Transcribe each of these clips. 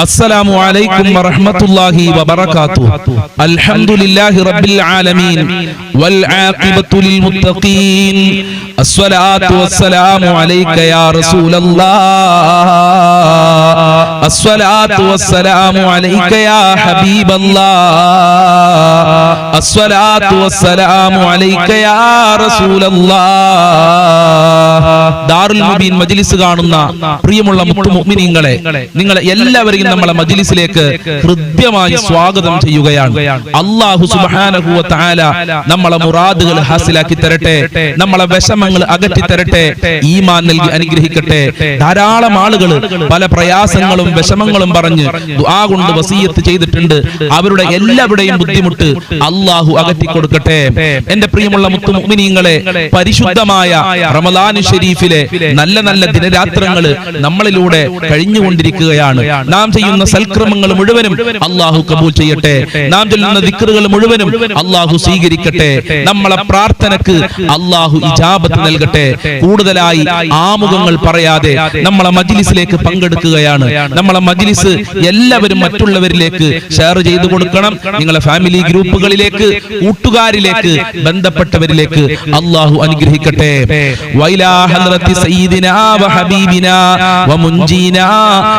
السلام عليكم ورحمة الله وبركاته. الحمد لله رب العالمين والعاقبة للمتقين. الصلاة والسلام عليك يا رسول الله. الصلاة والسلام عليك يا حبيب الله. الصلاة والسلام عليك يا رسول الله. ദാറുൽ മുബീൻ മജ്ലിസ് കാണുന്ന പ്രിയമുള്ള മുഅ്മിനീങ്ങളെ, നിങ്ങളെ എല്ലാവരെയും നമ്മളെ മജ്ലിസിലേക്ക് ഹൃദ്യമായി സ്വാഗതം ചെയ്യുകയാണ്. അല്ലാഹു സുബ്ഹാനഹു വ തആല നമ്മളെ മുറാദുകൾ ഹാസിലാക്കി തരട്ടെ, നമ്മളെ വിഷമങ്ങൾ അകറ്റി തരട്ടെ, ഈമാൻ നൽകി അനുഗ്രഹിക്കട്ടെ. ധാരാളം ആളുകൾ പല പ്രയാസങ്ങളും വിഷമങ്ങളും പറഞ്ഞ് ദുആ കൊണ്ട് വസിയത്ത് ചെയ്തിട്ടുണ്ട്. അവരുടെ എല്ലാവരുടെയും ബുദ്ധിമുട്ട് അല്ലാഹു അകറ്റി കൊടുക്കട്ടെ. എന്റെ പ്രിയമുള്ള മുഅ്മിനീങ്ങളെ, പരിശുദ്ധമായ റമളാൻ ശരീഫിലെ നല്ല നല്ല ദിനരാത്രങ്ങൾ നമ്മളിലൂടെ കഴിഞ്ഞുകൊണ്ടിരിക്കുകയാണ്. നാം ചെയ്യുന്ന സൽക്രമങ്ങൾ മുഴുവനും അല്ലാഹു കബൂൽ ചെയ്യട്ടെ. നാം ചൊല്ലുന്ന ദിക്റുകൾ മുഴുവനും അല്ലാഹു സ്വീകരിക്കട്ടെ. നമ്മളെ പ്രാർത്ഥനക്ക് അല്ലാഹു ഇജാബത്ത് നൽകട്ടെ. കൂടുതലായി ആമുഖങ്ങൾ പറയാതെ നമ്മളെ മജ്ലിസിലേക്ക് പങ്കെടുക്കുകയാണ്. നമ്മളെ മജ്ലിസ് എല്ലാവരും മറ്റുള്ളവരിലേക്ക് ഷെയർ ചെയ്തു കൊടുക്കണം. നിങ്ങളെ ഫാമിലി ഗ്രൂപ്പുകളിലേക്ക്, കൂട്ടുകാരിലേക്ക്, ബന്ധപ്പെട്ടവരിലേക്ക് അല്ലാഹു അനുഗ്രഹിക്കട്ടെ. വൈലാ ഹദ്റത്തി സയ്യിദിനാ വഹബീബിനാ വമുൻജീനാ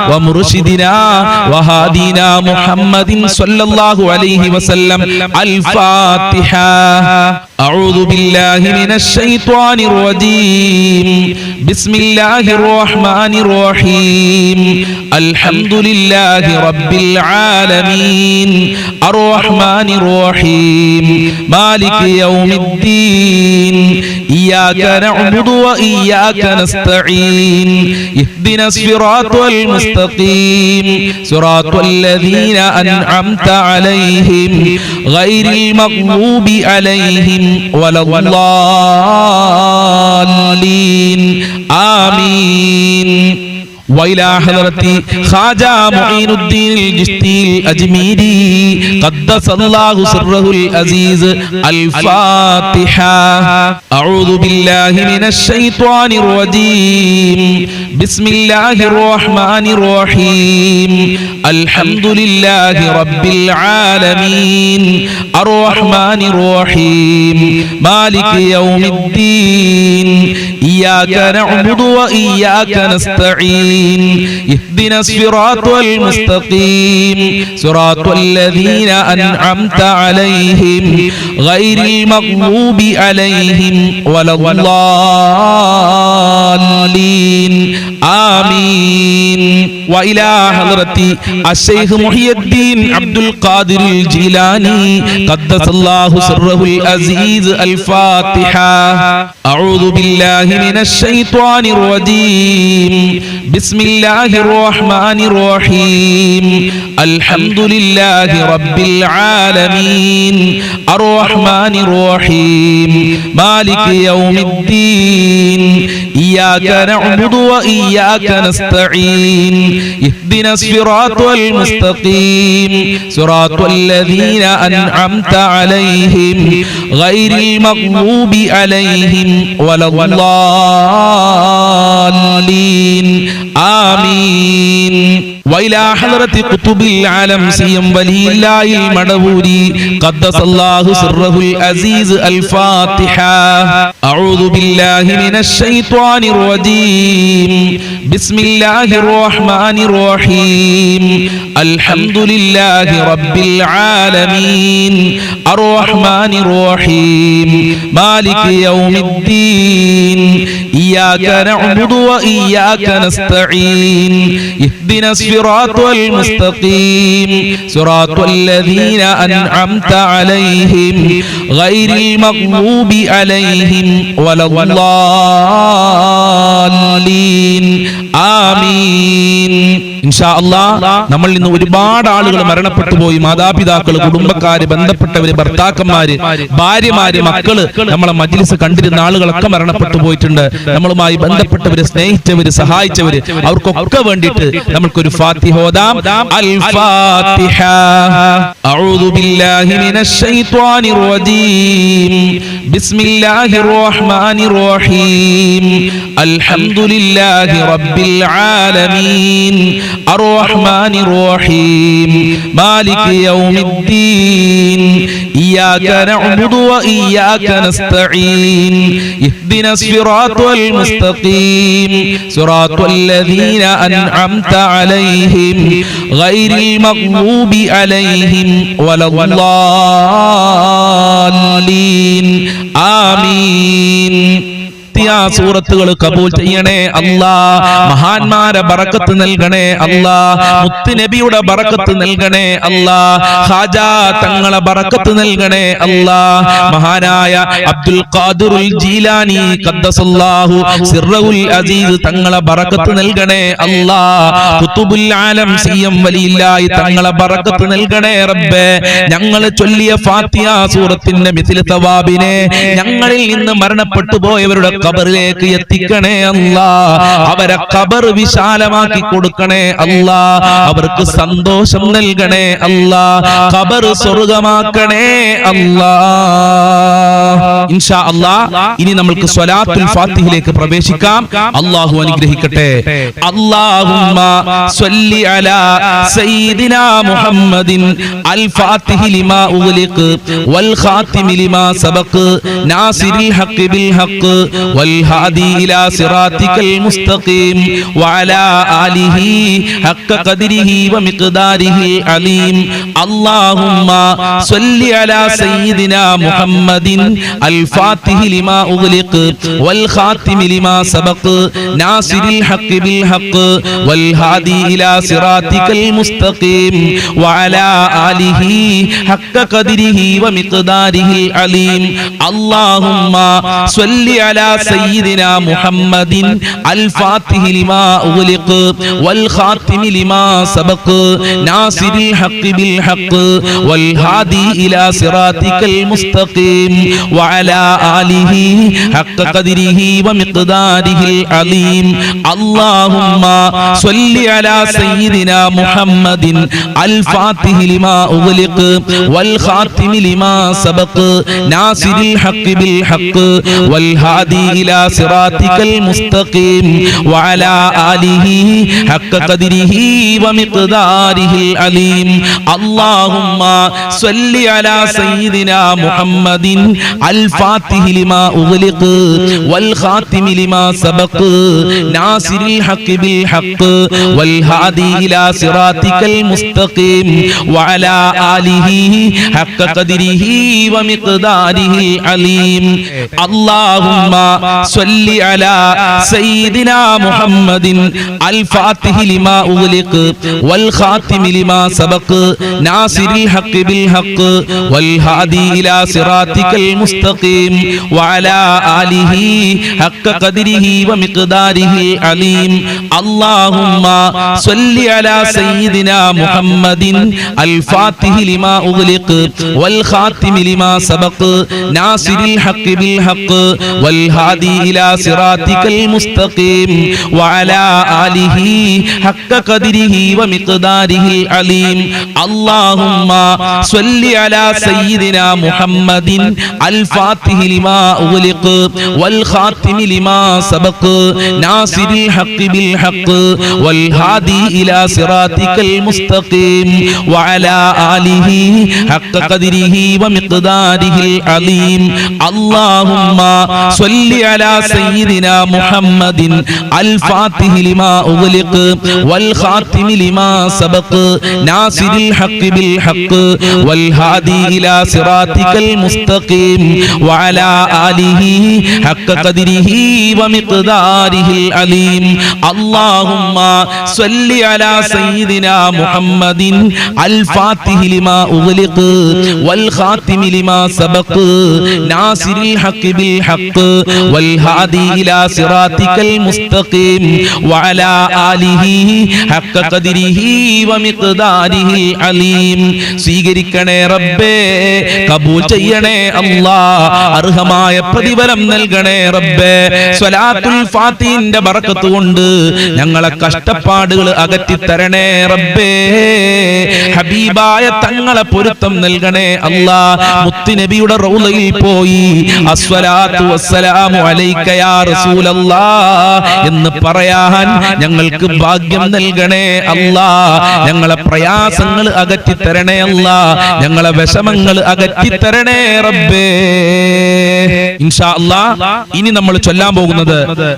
വമുർശിദിനാ വഹാദീനാ മുഹമ്മദിൻ സ്വല്ലല്ലാഹു അലൈഹി വസല്ലം. അൽ ഫാത്തിഹ. അഊദു ബില്ലാഹി മിനശ് ശൈത്വാനിർ റജീം. ബിസ്മില്ലാഹിർ റഹ്മാനിർ റഹീം. അൽഹംദുലില്ലാഹി റബ്ബിൽ ആലമീൻ. അർറഹ്മാനിർ റഹീം. മാലികി യൗമിദ്ദീൻ. ഇയ്യാക നഅ്ബുദു വ ഇയ്യാക നസ്തഈൻ. ഇഹ്ദിനസ് സിറാത്തൽ മുസ്തഖീം. സിറാത്തൽ ലദീന അൻഅംത അലൈഹിം ഗൈറിൽ മഗ്ദൂബി അലൈഹിം വലദ്ദാല്ലീൻ. ആമീൻ. وإلى حضرة خواجة معين الدين الجشتي الأجميري قدس الله سره العزيز. الفاتحة. أعوذ بالله من الشيطان الرجيم. بسم الله الرحمن الرحيم. الحمد لله رب العالمين. الرحمن الرحيم. مالك يوم الدين. إياك نعبد وإياك نستعين. اهدنا الصراط المستقيم. صراط الذين أنعمت عليهم غير المغضوب عليهم ولا الضالين. آمين. وإلى حضرة الشيخ محي الدين عبد القادر الجيلاني قدس الله سره العزيز. الفاتحة. أعوذ بالله من الشيطان الرجيم. بسم الله الرحمن الرحيم. الحمد لله رب العالمين. الرحمن الرحيم. مالك يوم الدين. إياك نعبد وإياك نستعين. اهدنا الصراط المستقيم. صراط الذين أنعمت عليهم غير المغضوب عليهم ولا الضالين. آمين. وإلى حضرة قطب العالم سيم ولي الله المدبوري قدس الله سره العزيز. الفاتحة. أعوذ بالله من الشيطان الرجيم. بسم الله الرحمن الرحيم. الحمد لله رب العالمين. الرحمن الرحيم. مالك يوم الدين. إياك نعبد وإياك نستعين. اهدنا الصراط المستقيم. صراط الذين أنعمت عليهم غير المغضوب عليهم ولا الضالين. آمين. ഇൻഷാ അല്ലാഹ് നമ്മൾ ഇന്ന് ഒരുപാട് ആളുകൾ മരണപ്പെട്ടു പോയി. മാതാപിതാക്കൾ, കുടുംബക്കാര്, ബന്ധപ്പെട്ടവര്, ഭർത്താക്കന്മാര്, ഭാര്യമാര്, മക്കള്, നമ്മളെ മജ്ലിസ് കണ്ടിരുന്ന ആളുകളൊക്കെ മരണപ്പെട്ടു പോയിട്ടുണ്ട്. നമ്മളുമായി ബന്ധപ്പെട്ടവര്, സ്നേഹിച്ചവര്, സഹായിച്ചവര്, അവർക്കൊക്കെ വേണ്ടിയിട്ട് നമുക്കൊരു ഫാത്തിഹ ഓതാം. അൽ ഫാത്തിഹ. അഊദു ബില്ലാഹി മിനശ് ശൈത്വാനിർ റജീം. ബിസ്മില്ലാഹിർ റഹ്മാനിർ റഹീം. അൽഹംദുലില്ലാഹി റബ്ബിൽ ആലമീൻ. الرحمن الرحيم مالك يوم الدين إياك نعبد وإياك نستعين اهدنا الصراط المستقيم صراط الذين أنعمت عليهم غير المغضوب عليهم ولا الضالين آمين. സൂറത്തുകൾ കബൂൽ ചെയ്യണേ അല്ലാ. മഹാന്മാരെ ബറക്കത്ത് നൽകണേ അല്ലാ. മുത്തുനബിയുടെ ബറക്കത്ത് നൽകണേ അല്ലാ. ഖാജാ തങ്ങളെ ബറക്കത്ത് നൽകണേ അല്ലാ. മഹാനായ അബ്ദുൽ ഖാദിറുൽ ജീലാനി ഖദ്ദസല്ലാഹു സിർറുൽ അസീസ് തങ്ങളെ ബറക്കത്ത് നൽകണേ അല്ലാ. ഖുതുബുൽ ആലം സിയം വലിയില്ലാഹി തങ്ങളെ ബറക്കത്ത് നൽകണേ റബ്ബേ. ഞങ്ങൾ ചൊല്ലിയ ഫാത്തിഹ സൂറത്തിന്റെ മിസ്ൽ തവാബിനെ ഞങ്ങളിൽ നിന്ന് മരണപ്പെട്ടു പോയവരുടെ ഖബറിലേക്ക് എത്തിക്കണേ അല്ലാ. അവരെ ഖബർ വിശാലമാക്കി കൊടുക്കണേ അല്ലാ. അവർക്ക് സന്തോഷം നൽകണേ അല്ലാ. ഖബർ സ്വർഗ്ഗമാക്കണേ അല്ലാ. ഇൻഷാ അല്ലാഹ് ഇനി നമുക്ക് സ്വലാത്തുൽ ഫാത്തിഹയിലേക്ക് പ്രവേശിക്കാം. അല്ലാഹു അനുഗ്രഹിക്കട്ടെ. അല്ലാഹുമ്മ സ്വല്ലി അലാ സയ്യിദിനാ മുഹമ്മദിൻ അൽ ഫാത്തിഹി ലിമാ ഉഗ്ലിഖ് വൽ ഖാതിമി ലിമാ സബഖ് നാസിരിൽ ഹഖ് ബിൽ ഹഖ് والهادي إلى صراطك المستقيم وعلى آله حق قدره ومقداره العظيم. اللهم صل على سيدنا محمد الفاتح لما أغلق والخاتم لما سبق ناصر الحق بالحق والهادي إلى صراطك المستقيم وعلى آله حق قدره ومقداره العظيم. اللهم صل على سيدنا محمد الفاتح لما أغلق والخاتم لما سبق ناصر الحق بالحق والهادي إلى صراطك المستقيم وعلى آله حق قدره ومقداره العظيم. اللهم صل على سيدنا محمد الفاتح لما أغلق والخاتم لما سبق ناصر الحق بالحق والهادي إلى صراطك المستقيم وعلى آله حق قدره ومقداره العظيم. اللهم صل على سيدنا محمد الفاتح لما أغلق والخاتم لما سبق ناصر الحق بالحق والهادي إلى صراطك المستقيم وعلى آله حق قدره ومقداره العظيم. اللهم صل على سيدنا محمد الفاتح لما أغلق والخاتم لما سبق ناصر الحق بالحق والهادي إلى صراطك المستقيم وعلى آله حق قدره ومقداره العظيم. اللهم صل على سيدنا محمد الفاتح لما أغلق والخاتم لما سبق ناصر الحق بالحق والهادي إلى صراطك المستقيم وعلى آله حق قدره ومقداره العظيم. اللهم صل على سيدنا محمد الفاتح لما أغلق والخاتم لما سبق ناصر الحق بالحق والهادي إلى صراطك المستقيم وعلى آله حق قدره ومقداره العظيم. اللهم صل على سيدنا محمد الفاتح لما أغلق والخاتم لما سبق ناصر الحق بالحق والهادي إلى صراطك المستقيم وعلى آله حق قدره ومقداره العظيم. اللهم صل على سيدنا محمد الفاتح لما أغلق والخاتم لما سبق ناصر الحق بالحق والهادي إلى صراطك المستقيم وعلى آله حق قدره ومقداره العظيم. സ്വീകരിക്കണേ റബ്ബേ, കബൂൽ ചെയ്യണേ അല്ലാ, അർഹമായ പ്രതിഫലം നൽകണേ റബ്ബേ. സ്വലാത്തുൽ ഫാത്തിഹിന്റെ ബറക്കത്ത് കൊണ്ട് ഞങ്ങളെ കഷ്ടപ്പാടുകൾ അകറ്റി തരണേ റബ്ബേ. ഹബീബായ തങ്ങളെ പൊരുത്തം നൽകണേ അല്ലാ. മുത്തുനബിയുടെ റൗളയിൽ പോയി അസ്സലാത്തു വസ്സലാമു അലൈക യാ റസൂലല്ലാഹ് എന്ന് പറയാൻ ഞങ്ങൾക്ക് ഭാഗ്യം നൽകണേ അല്ലാഹ്. ഞങ്ങളെ പ്രയാസങ്ങൾ അകറ്റി തരണേ അല്ലാഹ്. ഞങ്ങളെ വിഷമങ്ങൾ അകറ്റി തരണേ റബ്ബേ. ഇൻഷാ അല്ലാഹ് ഇനി നമ്മൾ ചൊല്ലാൻ പോകുന്നത്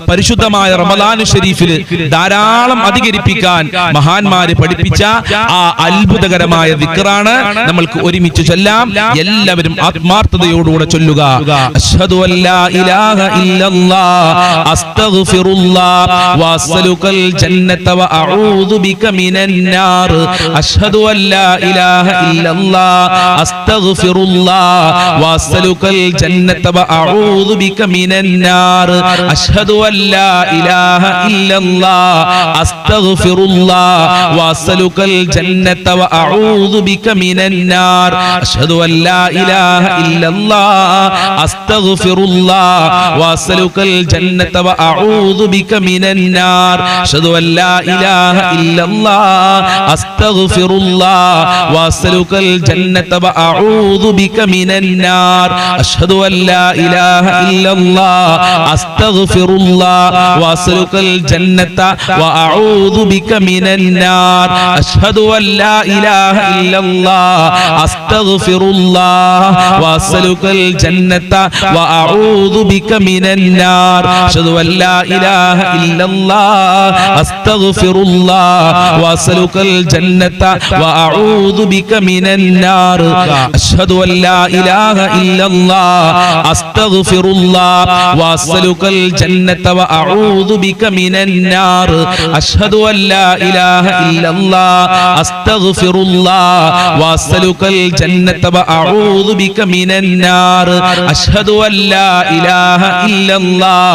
പരിശുദ്ധമായ റമദാൻ ഷരീഫിൽ ധാരാളം അധികരിപ്പിക്കാൻ മഹാന്മാര് പഠിപ്പിച്ച ആ അത്ഭുതകരമായ ദിക്റാണ്. നമ്മൾക്ക് ഒരുമിച്ച് ചൊല്ലാം. എല്ലാവരും ആത്മാർത്ഥതയോടുകൂടെ ചൊല്ലുക. അശ്ഹദു അല്ലാ ഇലാഹ ഇല്ലല്ലാഹ് അസ്തഗ്ഫിറുല്ലാഹ് വഅസ്അലുകൽ ജന്നത വഅഊദു ബിക മിനൻ നാർ. അശ്ഹദു അല്ലാ ഇലാഹ ഇല്ലല്ലാഹ് അസ്തഗ്ഫിറുല്ലാഹ് വഅസ്അലുകൽ ജന്നത വഅഊദു ബിക മിനൻ നാർ. അശ്ഹദു അല്ലാ ഇലാഹ ഇല്ലല്ലാഹ് അസ്തഗ്ഫിറുല്ലാഹ് വഅസ്അലുകൽ ജന്നത വഅഊദു ബിക മിനൻ നാർ. അശ്ഹദു അല്ലാ ഇലാഹ ഇല്ലല്ലാഹ് അസ്തഗ്ഫിറുല്ലാഹ് വഅസ്അലുകൽ ജന്നത വഅഊദു ബിക മിനൻ നാർ. അശ്ഹദു അല്ലാ ഇലാഹ ഇല്ലല്ലാഹ് അസ്തഗ്ഫിറുല്ലാഹ് വഅസ്അലുകൽ ജന്നത വഅഊദു ബിക മിനൻ നാർ. അശ്ഹദു അല്ലാ ഇലാഹ ഇല്ലല്ലാഹ് അസ്തഗ്ഫിറുല്ലാഹ് വഅസ്അലുകൽ ജന്നത വഅഊദു ബിക മിനൻ നാർ. അശ്ഹദു അല്ലാ ഇലാഹ ഇല്ലല്ലാഹ് അസ്തഗ്ഫിറുല്ലാഹ് വഅസ്അലുകൽ ജന്നത വഅഊദു ബിക മിനൻ നാർ. അശ്ഹദു അല്ലാ ഇലാഹ ഇല്ലല്ലാഹ് അസ്തഗ്ഫിറുല്ലാഹ് വഅസ്അലുകൽ ജന്നത വഅഊദു ബിക മിനൻ നാർ. അശ്ഹദു അല്ലാ ഇലാഹ ഇല്ലല്ലാഹ് അസ്തഗ്ഫിറുല്ലാഹ് വഅസ്അലുകൽ ജന്നത വഅഊദു ബിക മിനൻ നാർ. അശ്ഹദു അല്ലാ ഇലാഹ ഇല്ലല്ലാഹ് അസ്തഗ്ഫിറുല്ലാഹ് വഅസ്അലുകൽ ജന്നത വഅഊദു ബിക മിനൻ നാർ. അശ്ഹദു അല്ലാ ഇലാഹ ഇല്ലല്ലാഹ്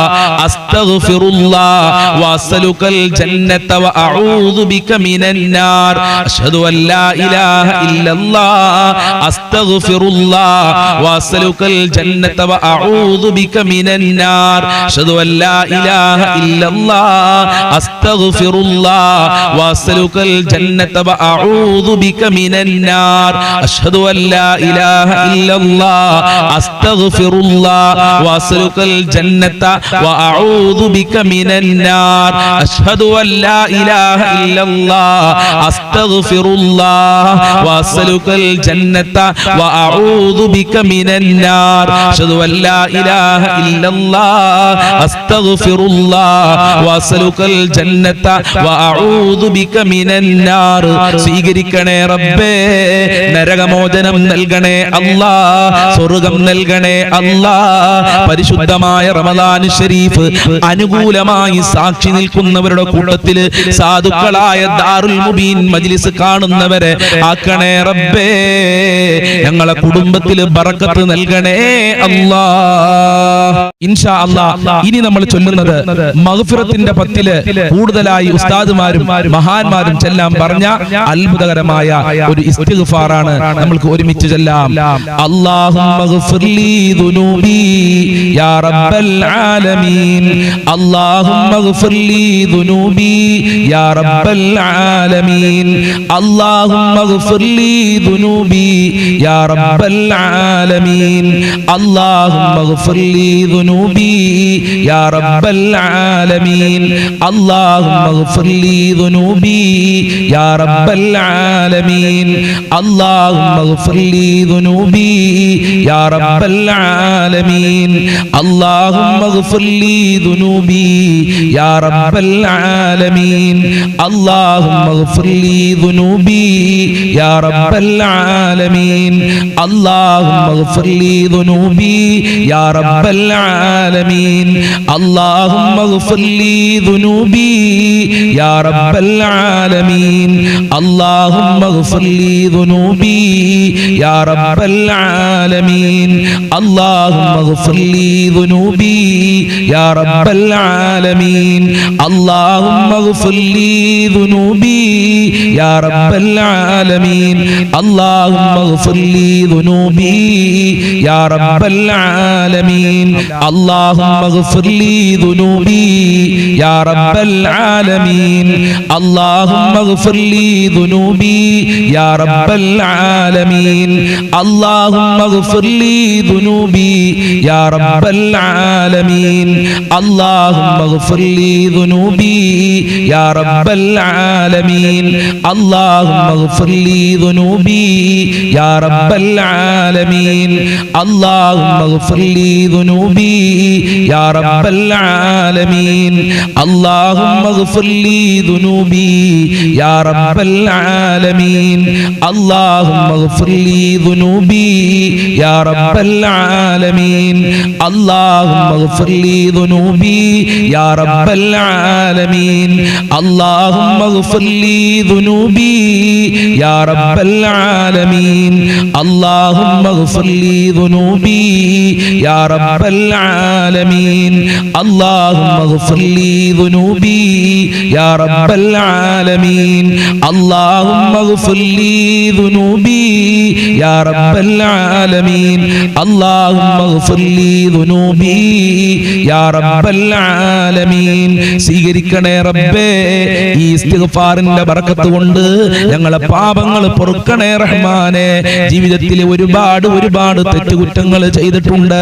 അസ്തഗ്ഫിറുല്ലാഹ് വഅസ്അലുകൽ ജന്നത വഅഊദു ബിക മിനൻ നാർ. അശ്ഹദു അല്ലാ ഇലാഹ ഇല്ലല്ലാഹ് അസ്തഗ്ഫിറുല്ലാഹ് വഅസ്അലുകൽ ജന്നത വഅഊദു ബിക മിനൻ നാർ. അശ്ഹദു അല്ലാ ഇലാഹ ഇല്ലല്ലാഹ് അസ്തഗ്ഫിറുല്ലാഹ് വഅസ്അലുകൽ ജന്നത വഅഊദു ബിക മിനൻ നാർ. അശ്ഹദു അല്ലാ ഇലാഹ ഇല്ലല്ലാഹ് അസ്തഗ്ഫിറുല്ലാഹ് വഅസ്അലുകൽ ജന്നത വഅഊദു ബിക മിനൻ നാർ. അശ്ഹദു അല്ലാ ഇലാഹ ഇല്ലല്ലാഹ് അസ്തഗ്ഫിറുല്ലാഹ് വഅസ്അലുകൽ ജന്നത വഅഊദു ബിക മിനൻ നാർ. അശ്ഹദു അല്ലാ ഇലാഹ ഇല്ലല്ലാഹ് അസ്തഗ്ഫിറുല്ലാഹ് വഅസ്അലുകൽ ജന്നത വഅഊദു ബിക മിനൻ നാർ. സ്വീകരിക്കണേ റബ്ബേ. നരകമോചനം നൽകണേ അല്ലാഹ്. സ്വർഗ്ഗം നൽകണേ അല്ലാഹ്. പരിശുദ്ധമായ റമദാൻ ഷരീഫ് അനുകൂലമായി സാക്ഷി നിൽക്കുന്നവരുടെ കൂട്ടത്തിൽ സാധുക്കളായ ദാറുൽ മുബീൻ മജ്ലിസ് കാണുന്നവരെ ആക്കണേ റബ്ബേ. ഞങ്ങളെ കുടുംബത്തിൽ ബറക്കത്ത് നൽകണേ അല്ലാഹ്. ഇൻഷാ അല്ലാഹ് ഇനി നമ്മൾ ചൊല്ലുന്നത് മഗ്ഫിറത്തിന്റെ പത്തില് കൂടുതലായി ഉസ്താദുമാരും മഹാന്മാരും ചെല്ലാൻ പറഞ്ഞ അത്ഭുതകരമായ ഒരു ഇസ്തിഗ്ഫാറാണ്. നമ്മൾക്ക് ഒരുമിച്ച് ചെല്ലാം. അല്ലാഹുമ്മ ഗ്ഫിർലി ദുനൂബി യാ റബ്ബൽ ആലമീൻ. അല്ലാഹുമ്മ ഗ്ഫിർലി ദുനൂബി യാ റബ്ബൽ ആലമീൻ. അല്ലാഹുമ്മ ഗ്ഫിർലി ദുനൂബി യാ റബ്ബൽ ആലമീൻ. അല്ലാഹുമ്മ ഗ്ഫിർലി ദുനൂബി യാ റബ്ബൽ ആലമീൻ. അല്ലാഹുമ്മ ഗ്ഫിർലി ദുനൂബി യാ റബ്ബൽ ആലമീൻ. അല്ലാഹുമ്മ ഗ്ഫിർലി ദുനൂബി യാ റബ്ബൽ ആലമീൻ. അല്ലാഹുമ്മ ഗ്ഫിർലി ദുനൂബി യാ റബ്ബൽ ആലമീൻ. അല്ലാഹുമ്മ ഗ്ഫിർലി ദുനൂബി യാ റബ്ബൽ ആലമീൻ. അല്ലാഹുമ്മ ഗ്ഫിർലി ദുനൂബി യാ റബ്ബൽ ആലമീൻ. അല്ലാഹുമ്മ ഗ്ഫിർലി ദുനൂബി യാ റബ്ബൽ ആലമീൻ. അല്ലാഹുമ്മ ഗ്ഫിർലി ദുനൂബി യാ റബ്ബൽ ആലമീൻ. അല്ലാഹുമ്മ ഗ്ഫിർലി ദുനൂബി യാ റബ്ബൽ ആലമീൻ. അല്ലാഹുമ്മ ഗ്ഫിർലി ദുനൂബി യാ റബ്ബൽ ആലമീൻ. അല്ലാഹുമ്മ ഗ്ഫിർലി ദുനൂബി യാ റബ്ബൽ ആലമീൻ. അല്ലാഹുമ്മ ഗ്ഫിർലി ദുനൂബി യാ റബ്ബൽ ആലമീൻ. അല്ലാഹുമ്മ ഗ്ഫിർലി ദുനൂബി യാ റബ്ബൽ ആലമീൻ. അല്ലാഹുമ്മ ഗ്ഫിർലി ദുനൂബി യാ റബ്ബൽ العالمين اللهم اغفر لي ذنوبي يا رب العالمين اللهم اغفر لي ذنوبي يا رب العالمين اللهم اغفر لي ذنوبي يا رب العالمين اللهم اغفر لي ذنوبي يا رب العالمين اللهم اغفر لي ذنوبي يا رب العالمين اللهم اغفر لي ذنوبي يا رب العالمين اللهم اغفر لي ذنوبي يا رب العالمين اللهم اغفر لي ذنوبي يا رب العالمين اللهم اغفر لي ذنوبي يا رب العالمين اللهم اغفر لي ذنوبي يا رب العالمين اللهم اغفر لي ذنوبي يا رب العالمين സ്വീകരിക്കണേ റബ്ബേ ഈ ഇസ്തിഗ്ഫാറിന്റെ ബറക്കത്ത് കൊണ്ട് ഞങ്ങളെ പാപങ്ങൾ പൊറുക്കണേ റഹ്മാനെ ജീവിതത്തിൽ ഒരുപാട് തെറ്റുകുറ്റങ്ങൾ ചെയ്തിട്ടുണ്ട്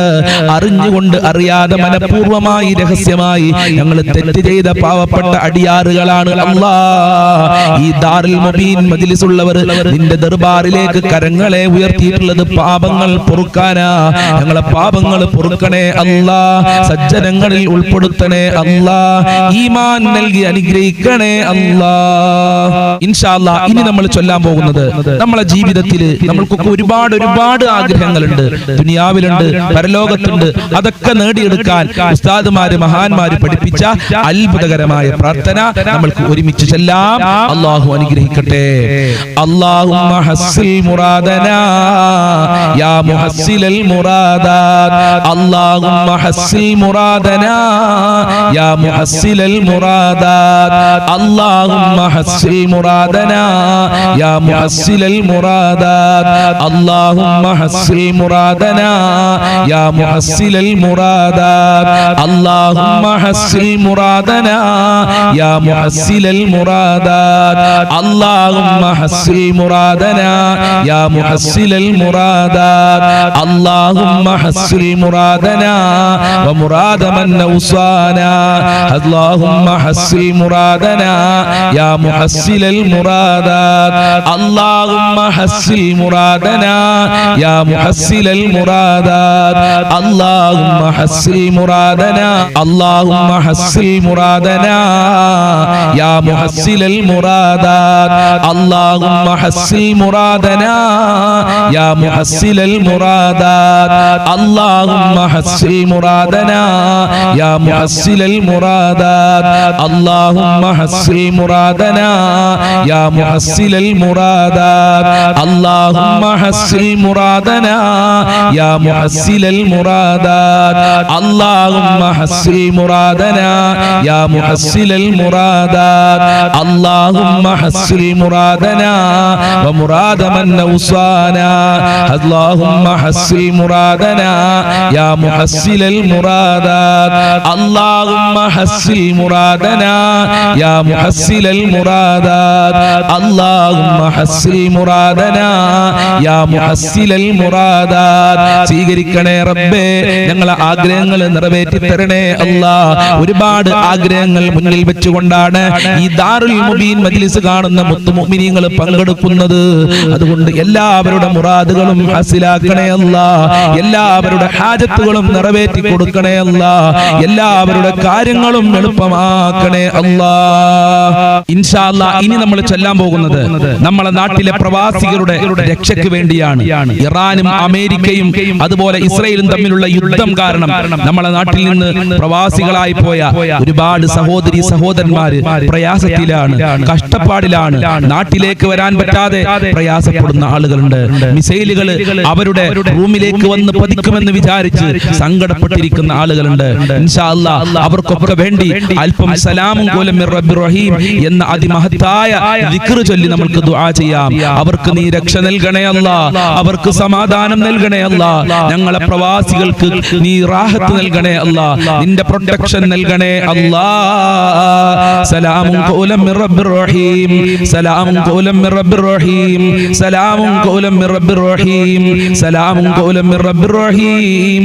അറിഞ്ഞുകൊണ്ട് അറിയാതെ മനഃപൂർവ്വമായി രഹസ്യമായി ഞങ്ങൾ തെറ്റ് ചെയ്ത പാവപ്പെട്ട അടിയാറുകളാണ് അല്ലാഹ് ഈ ദാറുൽ മുബീൻ മജ്ലിസ് ഉള്ളവർ നിന്റെ ദർബാറിലേക്ക് കരങ്ങളെ ഉയർത്തിയിട്ടുള്ളത് പാപങ്ങൾ പൊറുക്കാനാ ഞങ്ങളെ പാപങ്ങൾ പൊറുക്കണേ അല്ലാഹ് സജ്ജനങ്ങളിൽ ഉൾപ്പെടുത്തണേ അല്ലാഹ് ഈമാൻ നൽകി അനുഗ്രഹിക്കണേ അല്ലാഹ് ഇൻഷാ അല്ലാഹ് ഇനി നമ്മൾ ചൊല്ലാൻ പോകുന്നത് നമ്മളെ ജീവിതത്തിൽ നമ്മൾക്കൊക്കെ ഒരുപാട് ആഗ്രഹങ്ങളുണ്ട് ദുനിയാവിലുണ്ട് പരലോകത്തുണ്ട് അതൊക്കെ നേടിയെടുക്കാൻ ഉസ്താദുമാര് മഹാന്മാര് പഠിപ്പിച്ച അത്ഭുതകരമായ പ്രാർത്ഥന നമ്മൾക്ക് ഒരുമിച്ച് ചൊല്ലാം അല്ലാഹു അനുഗ്രഹിക്കട്ടെ അല്ലാഹുമ്മ ഹസ്സിൽ മുറാദനാ യാ മുഹസ്സിലൽ മുറാദാത് അല്ലാഹുമ്മ ഹസ്സിൽ മുറാദനാ യാ മുഹസ്സിലൽ മുറാദാത് അല്ലാഹുമ്മ ഹസ്സിൽ മുറാദനാ യാ മുഹസ്സിലൽ മുറാദാത് അല്ലാഹുമ്മ ഹസ്സിൽ മുറാദനാ യാ മുഹസ്സിലൽ മുറാദാത് അല്ലാഹുമ്മ ഹസ്സിൽ മുറാദനാ യാ മുഹസ്സിലൽ മുറാദാത് അല്ലാഹുമ്മ ഹസ്സിൽ മുറാദനാ യാ മുഹസ്സിലൽ മുറാദാത് അല്ലാഹുമ്മ ഹസ്സിൽ മുറാദനാ വമുറാദ മൻ ഔസാനാ അല്ലാഹുമ്മ ഹസ്സിൽ മുറാദനാ യാ മുഹസ്സിലൽ മുറാദാത് അല്ലാഹുമ്മ ഹസ്സിൽ മുറാദനാ യാ മുഹസ്സിലൽ മുറാദാത് അല്ലാഹുമ്മ ഹസ്സിൽ മുറാദനാ അല്ലാഹുമ്മ ഹസ്സിൽ മുറാദനാ യാ മുഹസ്സിലൽ മുറാദാത് അല്ലാഹുമ്മ ഹസ്സിൽ മുറാദനാ യാ മുഹസ്സിലൽ മുറാദാത് അല്ലാഹുമ്മ ഹസ്സിൽ മുറാദനാ യാ മുഹസ്സിലൽ മുറാദാത് അല്ലാഹുമ്മ ഹസ്സിൽ മുറാദനാ യാ മുഹസ്സിലൽ മുറാദാത് അല്ലാഹുമ്മ ഹസ്സിൽ മുറാദനാ യാ മുഹസ്സിലൽ മുറാദാത് അല്ലാഹുമ്മ ഹസ്സിൽ മുറാദനാ യാ മുഹസ്സിലൽ മുറാദാത് അല്ലാഹുമ്മ ഹസ്സിൽ മുറാദനാ വമുറാദ മൻ ഔസാനാ അല്ലാഹുമ്മ ഹസ്സിൽ മുറാദനാ യാ മുഹസ്സിലൽ മുറാദാത് അല്ലാഹുമ്മ ഹസ്സിൽ മുറാദനാ യാ മുഹസ്സിലൽ മുറാദാത് അല്ലാഹുമ്മ ഹസ്സിൽ മുറാദനാ യാ മുഹസ്സിലൽ മുറാദാത് സ്വീകരിക്കണേ റബ്ബേ ഞങ്ങളെ ആഗ്രഹങ്ങൾ നിറവേറ്റി തരണേ അല്ലാഹ് ഒരുപാട് ആഗ്രഹങ്ങൾ മുന്നിൽ വെച്ചുകൊണ്ടാണ് ഈ ദാറുൽ മുബീൻ മജ്ലിസ് കാണുന്ന മുത്തു മുഅ്മിനീങ്ങൾ പങ്കെടുക്കുന്നത് അതുകൊണ്ട് എല്ലാവരുടെ മുറാദുകളും ഹാസിലാക്കണേ അല്ലാഹ് എല്ലാവരുടെ ഹാജത്തുകളും നിറവേറ്റി കൊടുക്കണേ അല്ലാഹ് എല്ലാവരുടെ കാര്യങ്ങളും എളുപ്പമാക്കണേ അല്ലാഹ് ഇൻഷാ അല്ലാഹ് ഇനി നമ്മൾ ചൊല്ലാൻ പോകുന്നത് നമ്മളെ നാട്ടിലെ പ്രവാസികളുടെ രക്ഷയ്ക്ക് വേണ്ടിയാണ് ഇറാനും അമേരിക്കയും അതുപോലെ ഇസ്രായേലും തമ്മിലുള്ള യുദ്ധം കാരണം നമ്മളെ നാട്ടിൽ നിന്ന് പ്രവാസികളായി പോയ ഒരുപാട് സഹോദരി സഹോദരന്മാര് പ്രയാസത്തിലാണ് കഷ്ടപ്പാടിലാണ് നാട്ടിലേക്ക് വരാൻ പറ്റാതെ പ്രയാസപ്പെടുന്ന ആളുകളുണ്ട് മിസൈലുകൾ അവരുടെ റൂമിലേക്ക് വന്ന് പതിക്കുമെന്ന് വിചാരിച്ച് സങ്കടപ്പെട്ടിരിക്കുന്ന ആളുകളുണ്ട് ഇൻഷാ അല്ലാഹ് അവർക്കൊക്കെ വേണ്ടി അല്പം സലാമും ഖൗലൻ മിർ റബ്ബിർ റഹീം എന്ന അതിമഹത്തായ ദിക്ർ ചൊല്ലി നമുക്ക് ദുആ ചെയ്യാം അവർക്ക് നീ രക്ഷ നൽകണേ അല്ലാഹ് അവർക്ക് സമാധാനം നൽകണേ അല്ലാഹ് ഞങ്ങളെ പ്രവാസികൾക്ക് നീ റാഹത്ത് നൽകണേ അല്ലാഹ് നിന്റെ പ്രൊട്ടക്ഷൻ നൽകണേ അല്ലാഹ് സലാമുൻ ഖൗലൻ മിർ റബ്ബിർ റഹീം സലാമുൻ ഖൗലൻ മിർ റബ്ബിർ റഹീം സലാമുൻ ഖൗലൻ മിർ റബ്ബിർ റഹീം സലാമുൻ ഖൗലൻ മിർ റബ്ബിർ റഹീം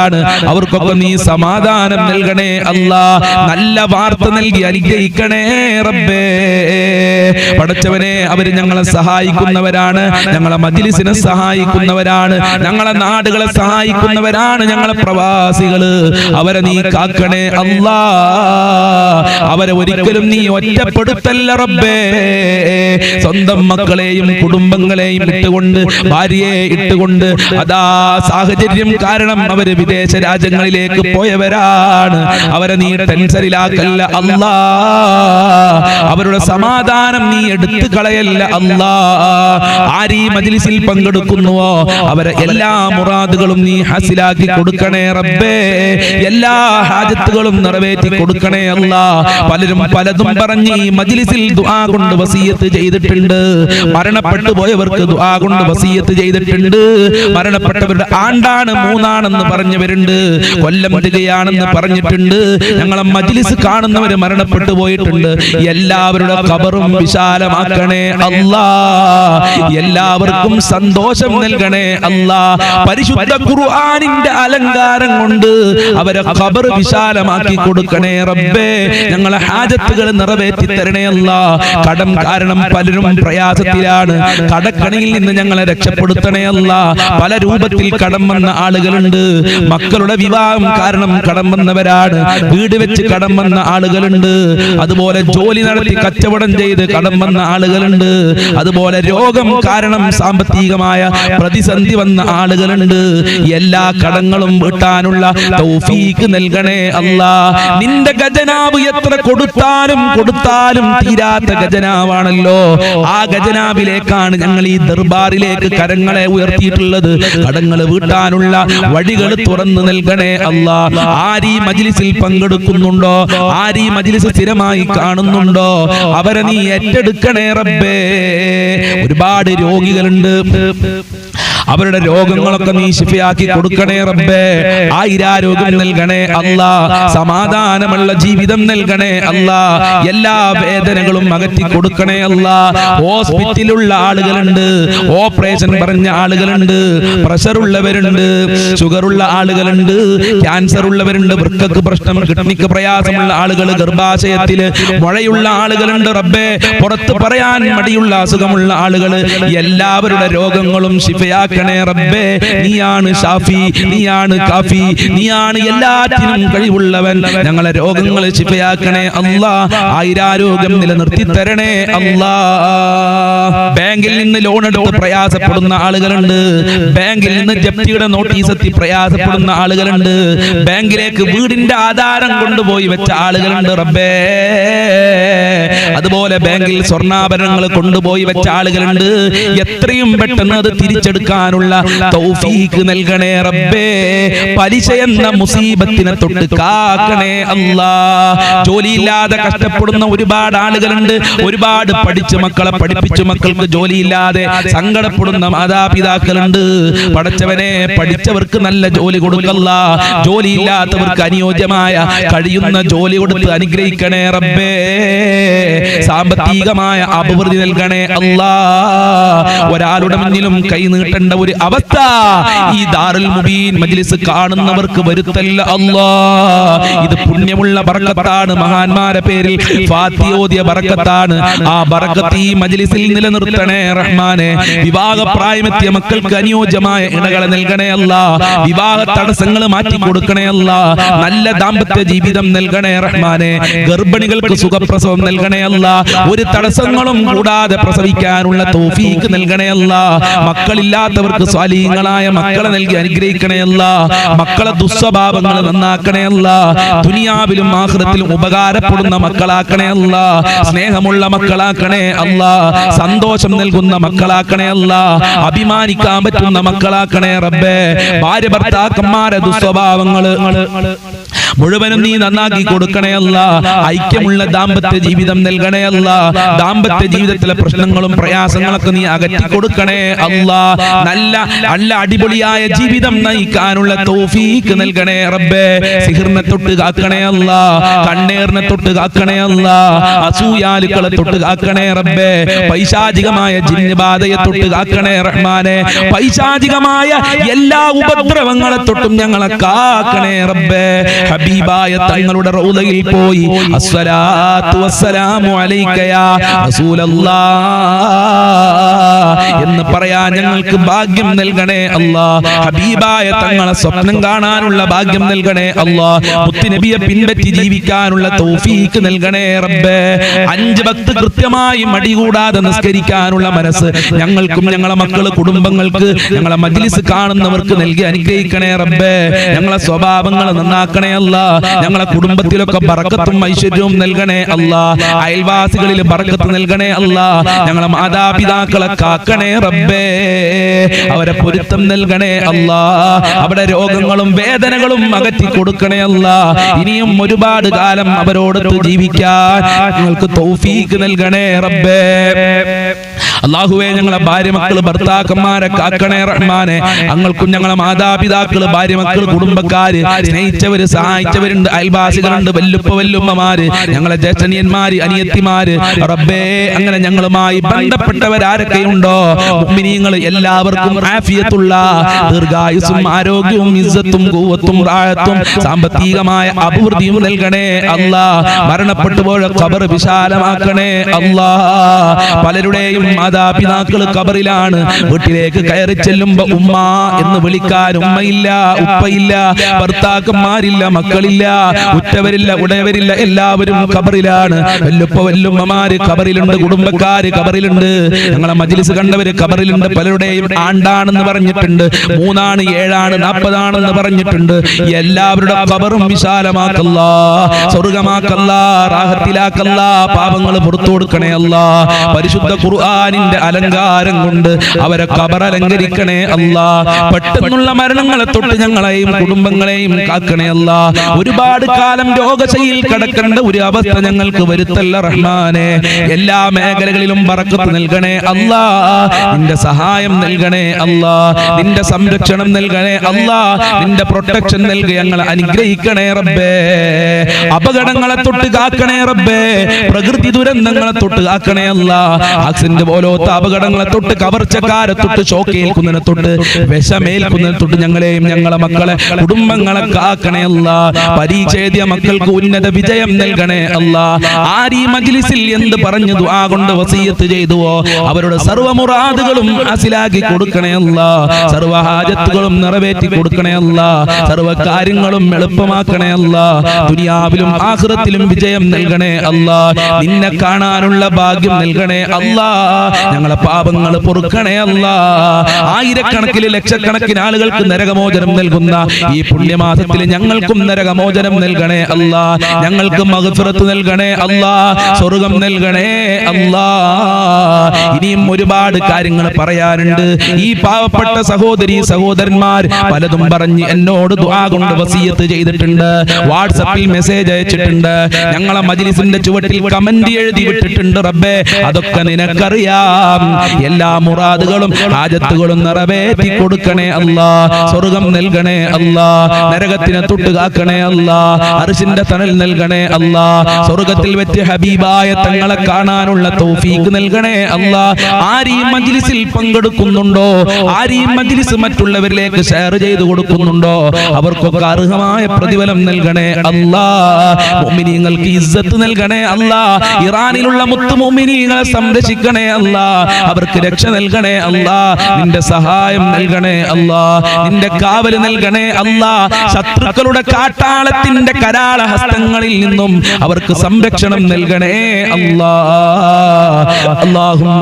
ബന്ധപ്പെട്ടവരാണ്. അവർക്കൊക്കെ നീ സമാധാനം നൽകണേ അല്ലാ. നല്ല വാർത്ത നൽകി അനുഗ്രഹിക്കണേ റബ്ബേ. പടച്ചവനെ, അവര് ഞങ്ങളെ സഹായിക്കുന്നവരാണ്, ഞങ്ങളെ മജ്ലിസിനെ സഹായിക്കുന്നവരാണ്, ഞങ്ങളെ നാടുകളെ സഹായിക്കുന്നവരാണ്, ഞങ്ങളെ പ്രവാസികള്. അവരെ നീ കാക്കണേ അല്ലാ. അവരെ ഒരിക്കലും നീ ഒറ്റപ്പെടുത്തല്ല റബ്ബേ. സ്വന്തം മക്കളെയും കുടുംബങ്ങളെയും ഇട്ടുകൊണ്ട്, ഭാര്യയെ ഇട്ടുകൊണ്ട്, അതാ സാഹചര്യം കാരണം അവര് വിദേശ രാജ്യങ്ങളിലേക്ക് പോയവരാണ്. അവരെ നീ ടെൻഷനിലാക്കല്ല അല്ലാ. അവരുടെ സമാധാനം നീ എടുത്തു കളയല്ല അല്ലാ. ആരീ മജ്ലിസിൽ പങ്കെടുക്കുന്നുവോ അവരെ എല്ലാ മുറാദുകളും നീ ഹാസിലാക്കി കൊടുക്കണേ റബ്ബേ. എല്ലാ ഹാജത്തുകളും നിറവേറ്റി കൊടുക്കണേ അല്ലാ. പലരും പലതും പറഞ്ഞ് ഈ മജ്ലിസിൽ ദുആ കൊണ്ട് വസിയത്ത് ചെയ്തിട്ടുണ്ട്. മരണപ്പെട്ടു പോയവർക്ക് ദുആ കൊണ്ട് വസിയത്ത് ചെയ്തിട്ടുണ്ട്. മരണപ്പെട്ടവരുടെ ആണ്ടാണ് 3 പറഞ്ഞവരുണ്ട്, കൊല്ലം തികയാണെന്ന് പറഞ്ഞിട്ടുണ്ട്. ഞങ്ങളെ മജ്ലിസ് കാണുന്നവര് മരണപ്പെട്ടു പോയിട്ടുണ്ട്. എല്ലാവരുടെ ഖബറും വിശാലമാക്കണേ അല്ലാ. എല്ലാവർക്കും സന്തോഷം നൽകണേ അല്ലാ. പരിശുദ്ധ ഖുർആനിന്റെ അലങ്കാരം കൊണ്ട് അവരെ ഖബർ വിശാലമാക്കി കൊടുക്കണേ റബ്ബേ. ഞങ്ങളെ ഹാജത്തുകൾ നിറവേറ്റി തരണേ അല്ലാ. കടം കാരണം പലരും പ്രയാസത്തിലാണ്. കടക്കണിയിൽ നിന്ന് ഞങ്ങളെ രക്ഷപ്പെടുത്തണേ അല്ലാ. പല രൂപത്തിൽ കടം വന്ന ആളുകളുണ്ട്. മക്കളുടെ വിവാഹം കാരണം കടം വന്നവരാണ്. വീട് വെച്ച് കടം വന്ന ആളുകളുണ്ട്. അതുപോലെ ജോലി നടത്തി കച്ചവടം ചെയ്ത് കടം വന്ന ആളുകളുണ്ട്. അതുപോലെ രോഗം കാരണം സാമ്പത്തികമായ പ്രതിസന്ധി വന്ന ആളുകളുണ്ട്. എല്ലാ കടങ്ങളും വീട്ടാനുള്ള തൗഫീക്ക് നൽകണേ അല്ലാ. നിന്റെ ഖജനാവ് എത്ര കൊടുത്താലും തീരാത്ത ഖജനാവാണല്ലോ. ആ ഖജനാവിലേക്കാണ് ഞങ്ങൾ ഈ ദർബാറിലേക്ക് കരങ്ങളെ ഉയർത്തിയിട്ടുള്ളത്. കടങ്ങൾ വീട്ടാനുള്ള വഴികൾ തുറന്നു നൽകണേ അല്ലാ. ആരീ മജ്ലിസിൽ പങ്കെടുക്കുന്നുണ്ടോ, ആരീ മജ്ലിസ് സ്ഥിരമായി കാണുന്നുണ്ടോ, അവരെ നീ ഏറ്റെടുക്കണേ റബ്ബേ. ഒരുപാട് രോഗികളുണ്ട്. അവരുടെ രോഗങ്ങളൊക്കെ നീ ശിഫയാക്കി കൊടുക്കണേ റബ്ബേ. ആയിരാരോഗ്യം നൽകണേ അല്ലാ. സമാധാനമുള്ള ജീവിതം നൽകണേ അല്ലാ. എല്ലാ വേദനകളും അകറ്റി കൊടുക്കണേ അല്ലാ. ഹോസ്പിറ്റലിലുള്ള ആളുകളുണ്ട്, ഓപ്പറേഷൻ പറഞ്ഞ ആളുകളുണ്ട്, പ്രഷർ ഉള്ളവരുണ്ട്, ഷുഗർ ഉള്ള ആളുകളുണ്ട്, ക്യാൻസർ ഉള്ളവരുണ്ട്, വൃക്കക്ക് പ്രശ്നം, കിഡ്നിക്ക് പ്രയാസമുള്ള ആളുകൾ, ഗർഭാശയത്തില് മുഴയുള്ള ആളുകളുണ്ട് റബ്ബേ. പുറത്ത് പറയാൻ മടിയുള്ള അസുഖമുള്ള ആളുകൾ, എല്ലാവരുടെ രോഗങ്ങളും ശിഫയാക്കണേ റബ്ബേ. നീയാണ് ഷാഫി, നീയാണ് കാഫി, നീയാണ് എല്ലാറ്റിനും കഴിവുള്ളവൻ. ഞങ്ങളെ രോഗങ്ങളെ ശിഫയാക്കണേ അല്ലാ. ആയിരാരോഗ്യം നിലനിർത്തി തരണേ അല്ലാ. ബാങ്കിൽ നിന്ന് ലോൺ എടുത്ത് പ്രയാസപ്പെടുന്ന ആളുകളുണ്ട്. ബാങ്കിൽ നിന്ന് ജപ്തിയുടെ നോട്ടീസ് എത്തി പ്രയാസപ്പെടുന്ന ആളുകളുണ്ട്. ബാങ്കിലേക്ക് വീടിന്റെ ആധാരം കൊണ്ടുപോയി വെച്ച ആളുകളുണ്ട് റബ്ബേ. അതുപോലെ ബാങ്കിൽ സ്വർണ്ണാഭരണങ്ങൾ കൊണ്ടുപോയി വെച്ച ആളുകളുണ്ട്. എത്രയും പെട്ടെന്ന് അത് തിരിച്ചെടുക്കാനുള്ള തൗഫീക്ക് നൽകണേ റബ്ബേ. പലിശ എന്ന മുസീബത്തിനെ തൊട്ട് കാക്കണേ അല്ലാ. ജോലിയില്ലാതെ കഷ്ടപ്പെടുന്ന ഒരുപാട് ആളുകളുണ്ട്. ഒരുപാട് പഠിച്ച് മക്കളെ പഠിപ്പിച്ചു മക്കൾക്ക് ജോലിയില്ലാതെ സങ്കടപ്പെടുന്ന മാതാപിതാക്കളുണ്ട്. പടച്ചവനെ, പഠിച്ചവർക്ക് നല്ല ജോലി കൊടുക്കല്ല, ജോലിയില്ലാത്തവർക്ക് അനുയോജ്യമായ കഴിയുന്ന ജോലി കൊടുത്ത് അനുഗ്രഹിക്കണേ റബ്ബേ. സാമ്പത്തികമായ അഭിവൃദ്ധി നൽകണേ അല്ലാ. ഒരാളുടെ മുന്നിലും കൈ നീട്ടേണ്ട ഒരു അവസ്ഥ ഈ ദാറുൽ മുബീൻ മജ്ലിസ് കാണുന്നവർക്ക് വരുത്തല്ല അല്ലാ. ഇത് പുണ്യമുള്ള ബറക്കത്താണ്. മഹാന്മാരെ പേരിൽ ഫാത്തിഹ ഓതിയ ബറക്കത്താണ്. ആ ബറക്കത്ത് ഈ മജ്ലിസിൽ നിലനിർത്തണേ റഹ്മാനെ. വിവാഹ പ്രായമെത്തിയ മക്കൾക്ക് അനുയോജ്യമായ ഇണകളെ നൽകണേ അല്ലാ. വിവാഹ തടസ്സങ്ങൾ മാറ്റി കൊടുക്കണേ അല്ലാ. നല്ല ദാമ്പത്യ ജീവിതം നൽകണേ റഹ്മാനെ. ഗർഭിണികൾക്ക് സുഖപ്രസവം നൽകണേ അല്ലാ. ഒരു തടസ്സങ്ങളും കൂടാതെ പ്രസവിക്കാനുള്ള തൗഫീക്ക് നൽകണേ അല്ലാ. മക്കളില്ലാത്തവർക്ക് സ്വാലിഹീങ്ങളായ മക്കളെ നൽകി അനുഗ്രഹിക്കണേ അല്ലാ. മക്കളെ ദുസ്വഭാവങ്ങൾ നന്നാക്കണേ അല്ലാ. ദുനിയാവിലും ആഖിറത്തിലും ഉപകാരപ്പെടുന്ന മക്കളാക്കണേ അല്ലാ. സ്നേഹമുള്ള മക്കളാക്കണേ അല്ലാ. സന്തോഷം നൽകുന്ന മക്കളാക്കണേ അല്ലാ. അഭിമാനിക്കാൻ പറ്റുന്ന മക്കളാക്കണേ റബ്ബേ. ഭാര്യ ഭർത്താക്കന്മാരെ ദുസ്വഭാവങ്ങള് മുഴുവനും നീ നന്നാക്കി കൊടുക്കണേ അല്ലാ. ഐക്യമുള്ള ദാമ്പത്യ ജീവിതം നൽകണേ അല്ലാ. ദാമ്പത്യ ജീവിതത്തിലെ പ്രശ്നങ്ങളും പ്രയാസങ്ങളൊക്കെ നീ അകറ്റി കൊടുക്കണേ അല്ലാ. നല്ല അടിപൊളിയായ ജീവിതം നയിക്കാനുള്ള തൗഫീഖ് നൽകണേ റബ്ബേ. സിഹിറിനെ തൊട്ട് കാക്കണേ അല്ലാ. കണ്ണേറിനെ തൊട്ട് കാക്കണേ അല്ലാ. അസൂയാലുക്കളെ തൊട്ട് കാക്കണേ റബ്ബേ. പൈശാചികമായ ജിന്നബാധയെ തൊട്ട് കാക്കണേ റഹ്മാനെ. പൈശാചികമായ എല്ലാ ഉപദ്രവങ്ങളെ തൊട്ടും ഞങ്ങളെ കാക്കണേ റബ്ബേ. ഹബീബായ തങ്ങളുടെ റൗളയിൽ പോയി അസ്സലാത്തു വസ്സലാമു അലൈക യാ റസൂലല്ലാഹ് എന്ന് പറയാൻ ഞങ്ങൾക്ക് ഭാഗ്യം നൽകണേ അല്ലാ. ഹബീബായ തങ്ങളെ സ്വപ്നം കാണാനുള്ള ഭാഗ്യം നൽകണേ അല്ലാ. മുത്തുനബിയെ പിൻപറ്റി ജീവിക്കാനുള്ള തൗഫീഖ് നൽകണേ റബ്ബേ. 5 വക്ത് കൃത്യമായി മടികൂടാതെ നിസ്കരിക്കാനുള്ള മനസ്സ് ഞങ്ങൾക്കും ഞങ്ങളെ മക്കള് കുടുംബങ്ങൾക്ക് ഞങ്ങളെ മജ്ലിസ് കാണുന്നവർക്ക് നൽകി അനുഗ്രഹിക്കണേ റബ്ബേ. ഞങ്ങളെ സ്വഭാവങ്ങൾ നന്നാക്കണേ അല്ലാ. ഞങ്ങളെ കുടുംബത്തിലൊക്കെ ബറക്കത്തും ഐശ്വര്യവും നൽകണേ അല്ലാ. അയൽവാസികളിൽ ബറക്കത്ത് നൽകണേ അല്ലാ. ഞങ്ങളെ മാതാപിതാക്കളെ കാക്കണേ റബ്ബേ. അവരെ പൊരുത്തം നൽകണേ അല്ലാ. അവിടെ രോഗങ്ങളും വേദനകളും അകറ്റി കൊടുക്കണേ അല്ലാ. ഇനിയും ഒരുപാട് കാലം അവരോടൊത്ത് ജീവിക്കാൻ ഞങ്ങൾക്ക് തൗഫീഖ് നൽകണേ റബ്ബേ. അല്ലാഹുവേ, ഞങ്ങളെ ഭാര്യ മക്കള് ഭർത്താക്കന്മാരെ കാക്കണേ റഹ്മാനെ. ഞങ്ങൾക്കും ഞങ്ങളെ മാതാപിതാക്കള് ഭാര്യ മക്കള് കുടുംബക്കാര് സ്നേഹിച്ചവര് സഹായിച്ചവരുണ്ട്, അയൽവാസികളുണ്ട്, വല്ലുപ്പ വല്ലുമ്മമാര്, ഞങ്ങളെ ജ്യേഷ്ഠനിയന്മാര് അനിയത്തിമാര് റബ്ബേ. അങ്ങനെ ഞങ്ങളുമായി ബന്ധപ്പെട്ടവരാരൊക്കെയുണ്ടോ മുഅ്മിനീങ്ങൾ എല്ലാവർക്കും ആഫിയത്തുള്ള ദീർഘായുസ്സും ആരോഗ്യവും ഇസ്സത്തും ഖുവത്തും റാഹത്തും സാമ്പത്തികമായ അഭിവൃദ്ധിയും നൽകണേ അല്ലാ. മരണപ്പെട്ടു പോയ ഖബർ വിശാലമാക്കണേ അല്ലാ. പലരുടെയും മാതാപിതാക്കൾ ഖബറിലാണ്. വീട്ടിലേക്ക് കയറി ചെല്ലുമ്പോ ഉമ്മ എന്ന് വിളിക്കാൻ ഉമ്മയില്ല, ഉപ്പയില്ല, ഭർത്താക്കന്മാരില്ല, മക്കളില്ല, ഉറ്റവരില്ല, ഉടയവരില്ല, എല്ലാവരും ഖബറിലാണ്. വല്ലുപ്പ വല്ലുമ്മമാര് ഖബറിലുണ്ട്, കുടുംബക്കാര് ഖബറിലുണ്ട്, ഞങ്ങളെ മജ്ലിസ് കണ്ടവര് ഖബറിലുണ്ട്. പലരുടെയും ആണ്ടാണെന്ന് പറഞ്ഞിട്ടുണ്ട്, 3 ആണ് 7 ആണ് 40 ആണെന്ന് പറഞ്ഞിട്ടുണ്ട്. എല്ലാവരുടെ ഖബറും വിശാലമാക്കല്ലാ, സ്വർഗമാക്കല്ലാ, റാഹത്തിലാക്കല്ലാ, പാപങ്ങൾ പുറത്തു കൊടുക്കണേ അല്ലാ. പരിശുദ്ധ ഖുർആനിന്റെ അലങ്കാരം കൊണ്ട് അവരെ ഖബർ അലങ്കരിക്കണേ അല്ലാ. പെട്ടെന്നുള്ള മരണങ്ങളെ തൊട്ട് ഞങ്ങളെയും കുടുംബങ്ങളെയും കാക്കണേ അല്ലാ. ഒരുപാട് കാലം രോഗശയിൽ കിടക്കേണ്ട ഒരു അവസ്ഥ ഞങ്ങൾക്ക് വരുത്തല്ല റഹ്മാനെ. എല്ലാ മേഖലകളിലും ബറക്കത്ത് നൽകണേ അല്ലാ. നിന്റെ സഹായം നൽകണേ അല്ലാ. നിന്റെ സംരക്ഷണം നൽകണേ അല്ലാ. നിന്റെ പ്രൊട്ടക്ഷൻ നൽകി ഞങ്ങളെ അനുഗ്രഹിക്കണേ റബ്ബേ. അപകടങ്ങളെ തൊട്ട് കാക്കണേ റബ്ബേ. പ്രകൃതി ദുരന്തങ്ങളെ തൊട്ട് കാക്കണേ അല്ലാ. ആക്സിഡന്റ് പോലത്തെ അപകടങ്ങളെ തൊട്ട്, കവർച്ചക്കാരെ തൊട്ട്, ഷോക്കേൽക്കുന്നതിനെ തൊട്ട്, വിഷമേൽക്കുന്നതിനെ തൊട്ട് ഞങ്ങളെയും ഞങ്ങളെ മക്കളെ കുടുംബങ്ങളെ കാക്കണേ അല്ലാ. പരീക്ഷ എഴുതിയ മക്കൾക്ക് ഉന്നത വിജയം നൽകണേ അല്ലാ. ആരീ മജ്ലിസിൽ എന്ത് പറഞ്ഞു ദുആ കൊണ്ട് വസിയത്ത് ചെയ്തുവോ അവരുടെ സർവ്വ മുറാദുകളും ഹസിലാക്കി കൊടുക്കണേ അല്ലാ. സർവ്വ ഹാജത്തുകളും നിറവേറ്റി കൊടുക്കണേ അല്ലാ. സർവ്വ കാര്യങ്ങളും എളുപ്പമാക്കണേ അല്ലാ. ദുനിയാവിലും ആഖിറത്തിലും വിജയം നൽകണേ അല്ലാ. നിന്നെ കാണാനുള്ള ഭാഗ്യം നൽകണേ അല്ലാ. ഞങ്ങളെ പാപങ്ങൾ പൊറുക്കണേ അല്ലാ. ആയിരക്കണക്കിന് ലക്ഷക്കണക്കിന് ആളുകൾക്ക് നരകമോചനം നൽകുന്ന ഈ പുണ്യമാസത്തിൽ ഞങ്ങൾക്കും നരകമോചനം നൽകണേ അല്ലാ. ഞങ്ങൾക്ക് മഗ്ഫിറത്ത് നൽകണേ അല്ലാ. സ്വർഗ്ഗം നൽകണേ അല്ലാ. ഇനിയും ഒരുപാട് കാര്യങ്ങൾ പറയാനുണ്ട്. ഈ പാവപ്പെട്ട സഹോദരി സഹോദരന്മാർ പലതും പറഞ്ഞ് എന്നോട് ദുആ കൊണ്ട് വസിയത്ത് ചെയ്തിട്ടുണ്ട്. വാട്സാപ്പിൽ മെസ്സേജ് അയച്ചിട്ടുണ്ട്. ഞങ്ങളെ മജ്ലിസിന്റെ ചുവട്ടിൽ കമന്റ് എഴുതി വിട്ടിട്ടുണ്ട്. റബ്ബേ, അതൊക്കെ നിനക്കറിയാം. എല്ലാ മുറാദുകളും ഹാജത്തുകളും നിറവേറ്റി കൊടുക്കണേ അല്ലാ. സ്വർഗ്ഗം നൽകണേ അല്ലാ. നരകത്തിനെ തൊട്ട് കാക്കണേ അല്ലാ. അർശിന്റെ തണൽ നൽകണേ അല്ലാ. സ്വർഗ്ഗത്തിൽ വെച്ച് ഹബീബായ തങ്ങളെ കാണാനുള്ള തൗഫീഖ് നൽകണേ അല്ലാ. ആരീ മജ്ലിസിൽ പങ്കെടുക്കുന്നുണ്ടോ, ആരീ മജ്ലിസ് മറ്റുള്ളവരിലേക്ക് ഷെയർ ചെയ്തു കൊടുക്കുന്നുണ്ടോ അവർക്കൊക്കെ അർഹമായ പ്രതിഫലം നൽകണേ അല്ലാ. മുഅ്മിനീങ്ങൾക്ക് ഇസ്സത്ത് നൽകണേ അല്ലാ. ഇറാനിലുള്ള മുത്തു മുഅ്മിനീങ്ങളെ സംരക്ഷിക്കണേ അല്ലാ. അവർക്ക് രക്ഷ നൽകണേ അല്ലാ. നിന്റെ സഹായം നൽകണേ അല്ലാ. നിന്റെ കാവൽ നൽകണേ അല്ലാ. ശത്രുക്കളുടെ കാട്ടാളത്തിന്റെ കരാള ഹസ്തങ്ങളിൽ നിന്നും അവർക്ക് സംരക്ഷണം നൽകണേ അല്ലാ. അല്ലാഹുമ്മ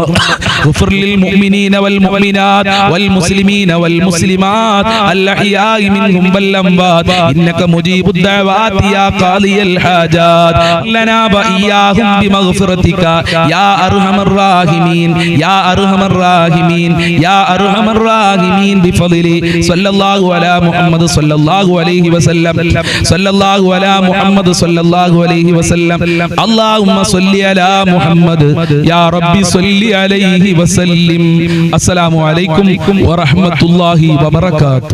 ഗുഫിർ ലിൽ മുഅ്മിനീന വൽ മുഅ്മിനാത് വൽ മുസ്ലിമീന വൽ മുസ്ലിമാത് അൽ അഹ്യാഇ മിൻഹും വൽ അംവാത് ഇന്നക മുജീബുദ് ദഅവാതി യാ ഖാദിയൽ ഹാജാത് ലനാ വ ഇയ്യാഹും ബിമഗ്ഫിറതിക യാ അർഹമർ റാഹിമീൻ. الراحمين يا أرحم الراحمين يا أرحم الراحمين بفضل صلى الله على محمد صلى الله عليه وسلم صلى الله على محمد صلى الله عليه وسلم اللهم صل على محمد يا رب صل عليه وسلم. السلام عليكم ورحمة الله وبركاته.